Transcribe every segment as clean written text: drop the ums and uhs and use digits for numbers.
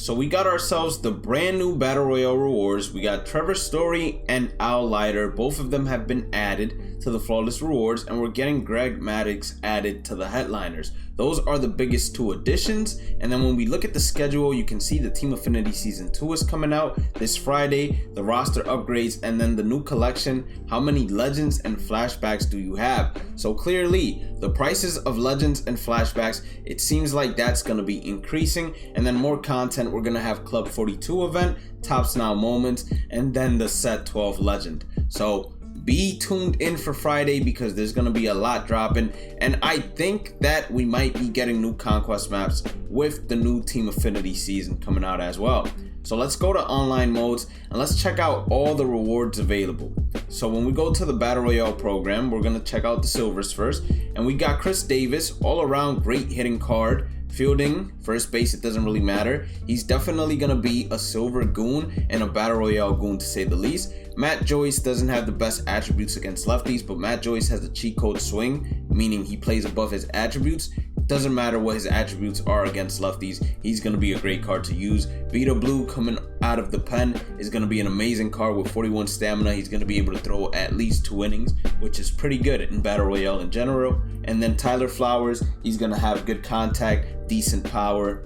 So we got ourselves the brand new Battle Royale rewards. We got Trevor Story and LYLT. Both of them have been added to the Flawless rewards, and we're getting Greg Maddux added to the headliners. Those are the biggest two additions. And then when we look at the schedule, you can see the Team Affinity Season 2 is coming out this Friday, the roster upgrades, and then the new collection. How many legends and flashbacks do you have? So clearly, the prices of legends and flashbacks, it seems like that's going to be increasing. And then more content, we're going to have Club 42 event, Tops Now moments, and then the Set 12 legend. So be tuned in for Friday because there's going to be a lot dropping, and I think that we might be getting new conquest maps with the new Team Affinity season coming out as well. So let's go to online modes and let's check out all the rewards available. So when we go to the Battle Royale program, we're going to check out the silvers first, and we got Chris Davis, all around great hitting card. Fielding, first base, it doesn't really matter. He's definitely going to be a silver goon and a Battle Royale goon to say the least. Matt Joyce doesn't have the best attributes against lefties, but Matt Joyce has a cheat code swing, meaning he plays above his attributes. Doesn't matter what his attributes are against lefties, he's going to be a great card to use. Vita Blue coming out of the pen is going to be an amazing card with 41 stamina. He's going to be able to throw at least 2 innings, which is pretty good in Battle Royale in general. And then Tyler Flowers, he's going to have good contact, decent power.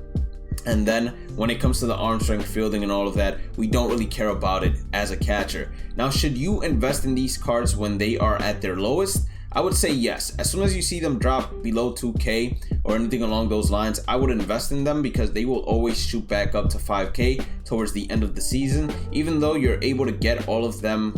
And then when it comes to the arm strength, fielding, and all of that, we don't really care about it as a catcher. Now, should you invest in these cards when they are at their lowest? I would say yes. As soon as you see them drop below 2K or anything along those lines, I would invest in them because they will always shoot back up to 5K towards the end of the season, even though you're able to get all of them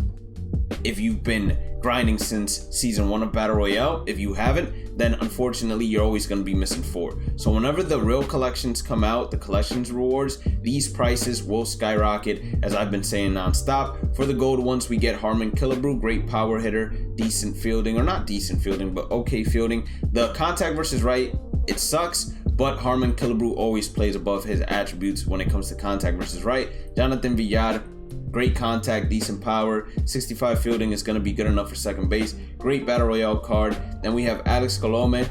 if you've been grinding since season 1 of Battle Royale. If you haven't, then unfortunately you're always going to be missing 4. So whenever the real collections come out, the collections rewards, these prices will skyrocket, as I've been saying nonstop. For the gold ones, we get Harmon Killebrew, great power hitter, decent fielding, or not decent fielding, but okay fielding. The contact versus right, it sucks, but Harmon Killebrew always plays above his attributes when it comes to contact versus right. Jonathan Villar, great contact, decent power, 65 fielding is going to be good enough for second base. Great Battle Royale card. Then we have Alex Colome,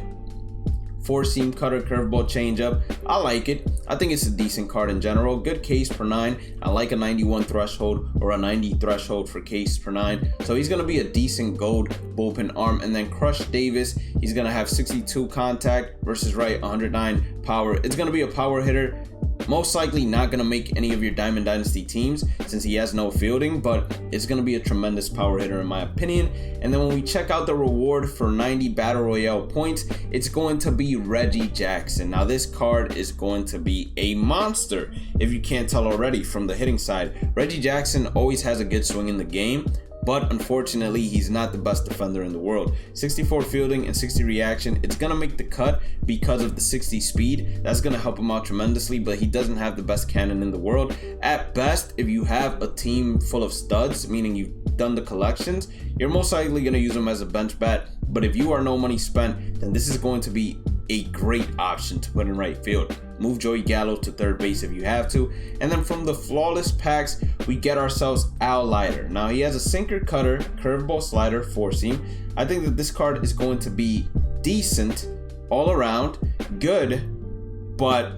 4-seam cutter, curveball, changeup. I like it. I think it's a decent card in general. Good case per 9. I like a 91 threshold or a 90 threshold for case per 9. So he's going to be a decent gold bullpen arm. And then Crush Davis, he's going to have 62 contact versus right, 109 power. It's going to be a power hitter. Most likely not going to make any of your Diamond Dynasty teams since he has no fielding, but it's going to be a tremendous power hitter in my opinion. And then when we check out the reward for 90 Battle Royale points, it's going to be Reggie Jackson. Now this card is going to be a monster, if you can't tell already from the hitting side. Reggie Jackson always has a good swing in the game, but unfortunately he's not the best defender in the world. 64 fielding and 60 reaction, it's gonna make the cut because of the 60 speed. That's gonna help him out tremendously, but he doesn't have the best cannon in the world. At best, if you have a team full of studs, meaning you've done the collections, you're most likely gonna use him as a bench bat. But if you are no money spent, then this is going to be a great option to put in right field. Move Joey Gallo to third base if you have to. And then from the flawless packs, we get ourselves LYLT. Now he has a sinker, cutter, curveball, slider, 4-seam. I think that this card is going to be decent all around, good, but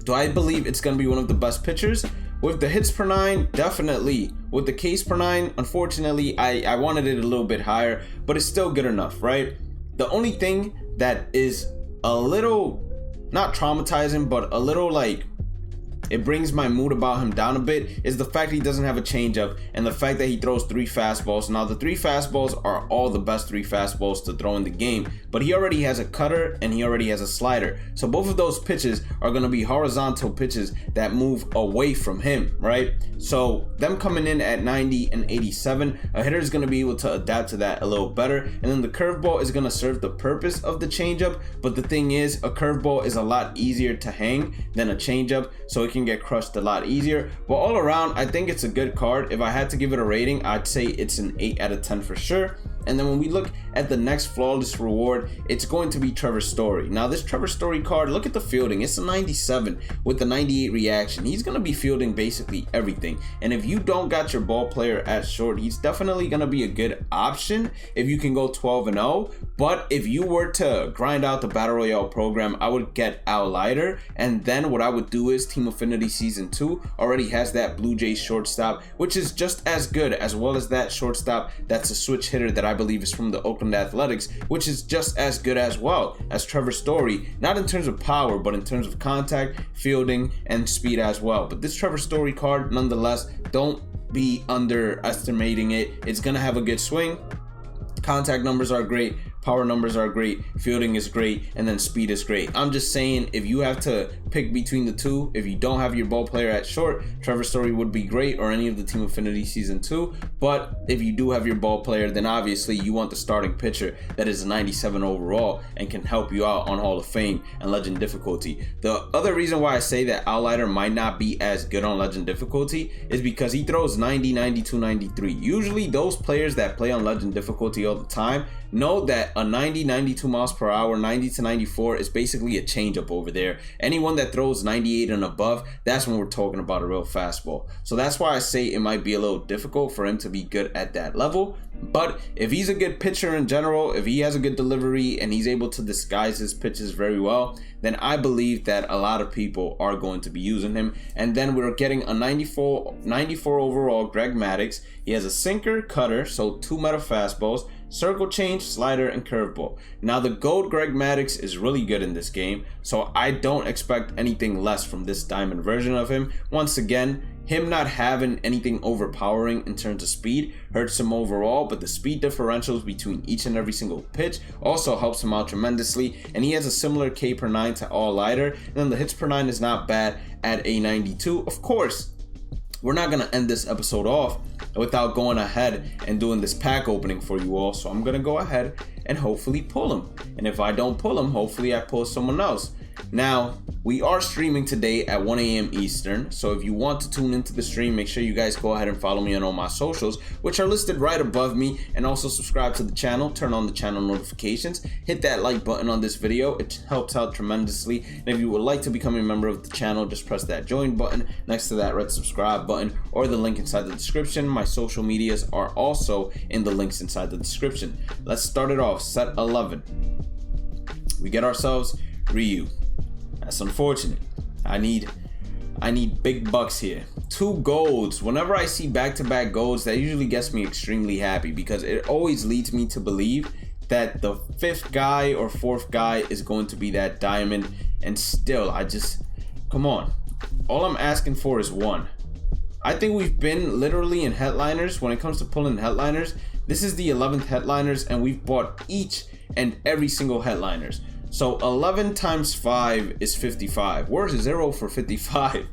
do I believe it's going to be one of the best pitchers? With the hits per 9, definitely. With the case per 9, unfortunately, I wanted it a little bit higher, but it's still good enough, right? The only thing that is a little, not traumatizing, but a little like, it brings my mood about him down a bit, is the fact he doesn't have a changeup and the fact that he throws 3 fastballs. Now the 3 fastballs are all the best 3 fastballs to throw in the game, but he already has a cutter and he already has a slider. So both of those pitches are going to be horizontal pitches that move away from him, right? So them coming in at 90 and 87, a hitter is going to be able to adapt to that a little better. And then the curveball is going to serve the purpose of the changeup, but the thing is, a curveball is a lot easier to hang than a changeup, so it can get crushed a lot easier. But all around, I think it's a good card. If I had to give it a rating, I'd say it's an 8 out of 10 for sure. And then when we look at the next flawless reward, it's going to be Trevor Story. Now this Trevor Story card, look at the fielding. It's a 97 with the 98 reaction. He's going to be fielding basically everything. And if you don't got your ball player at short, he's definitely going to be a good option if you can go 12-0. But if you were to grind out the Battle Royale program, I would get LYLT, and then what I would do is Team Affinity Season 2 already has that Blue Jays shortstop, which is just as good, as well as that shortstop that's a switch hitter that I believe is from the Oakland Athletics, which is just as good as well as Trevor Story, not in terms of power, but in terms of contact, fielding, and speed as well. But this Trevor Story card, nonetheless, don't be underestimating it. It's gonna have a good swing. Contact numbers are great, power numbers are great, fielding is great, and then speed is great. I'm just saying, if you have to pick between the two, if you don't have your ball player at short, Trevor Story would be great, or any of the Team Affinity Season 2. But if you do have your ball player, then obviously you want the starting pitcher that is a 97 overall and can help you out on Hall of Fame and Legend difficulty. The other reason why I say that LYLT might not be as good on Legend difficulty is because he throws 90, 92, 93. Usually those players that play on Legend difficulty all the time know that a 90, 92 miles per hour, 90 to 94 is basically a changeup over there. Anyone that throws 98 and above, that's when we're talking about a real fastball. So that's why I say it might be a little difficult for him to be good at that level. But if he's a good pitcher in general, if he has a good delivery and he's able to disguise his pitches very well, then I believe that a lot of people are going to be using him. And then we're getting a 94 overall Greg Maddux. He has a sinker, cutter, so 2 meta fastballs, circle change, slider, and curveball. Now the gold Greg Maddux is really good in this game, so I don't expect anything less from this diamond version of him. Once again, him not having anything overpowering in terms of speed hurts him overall, but the speed differentials between each and every single pitch also helps him out tremendously, and he has a similar K per 9 to LYLT, and then the hits per 9 is not bad at a 92. Of course, we're not going to end this episode off without going ahead and doing this pack opening for you all, so I'm going to go ahead and hopefully pull him. And if I don't pull him, hopefully I pull someone else. Now, we are streaming today at 1 a.m. Eastern, so if you want to tune into the stream, make sure you guys go ahead and follow me on all my socials, which are listed right above me, and also subscribe to the channel, turn on the channel notifications, hit that like button on this video. It helps out tremendously. And if you would like to become a member of the channel, just press that join button next to that red subscribe button, or the link inside the description. My social medias are also in the links inside the description. Let's start it off. Set 11. We get ourselves Ryu. That's unfortunate. I need big bucks here. 2 golds. Whenever I see back-to-back golds, that usually gets me extremely happy, because it always leads me to believe that the 5th guy or 4th guy is going to be that diamond. And still, come on. All I'm asking for is 1. I think we've been literally in headliners. When it comes to pulling headliners, this is the 11th headliners, and we've bought each and every single headliners. So 11 times 5 is 55. We're 0 for 55.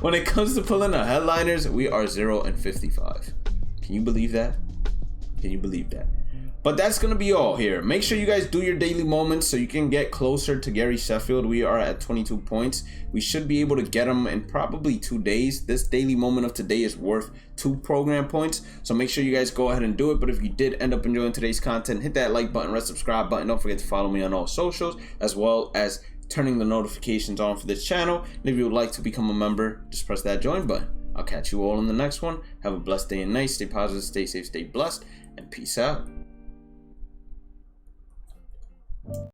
When it comes to pulling our headliners, we are 0 and 55. Can you believe that? Can you believe that? But that's going to be all here. Make sure you guys do your daily moments so you can get closer to Gary Sheffield. We are at 22 points. We should be able to get him in probably 2 days. This daily moment of today is worth 2 program points. So make sure you guys go ahead and do it. But if you did end up enjoying today's content, hit that like button, red subscribe button. Don't forget to follow me on all socials, as well as turning the notifications on for this channel. And if you would like to become a member, just press that join button. I'll catch you all in the next one. Have a blessed day and night. Stay positive, stay safe, stay blessed, and peace out.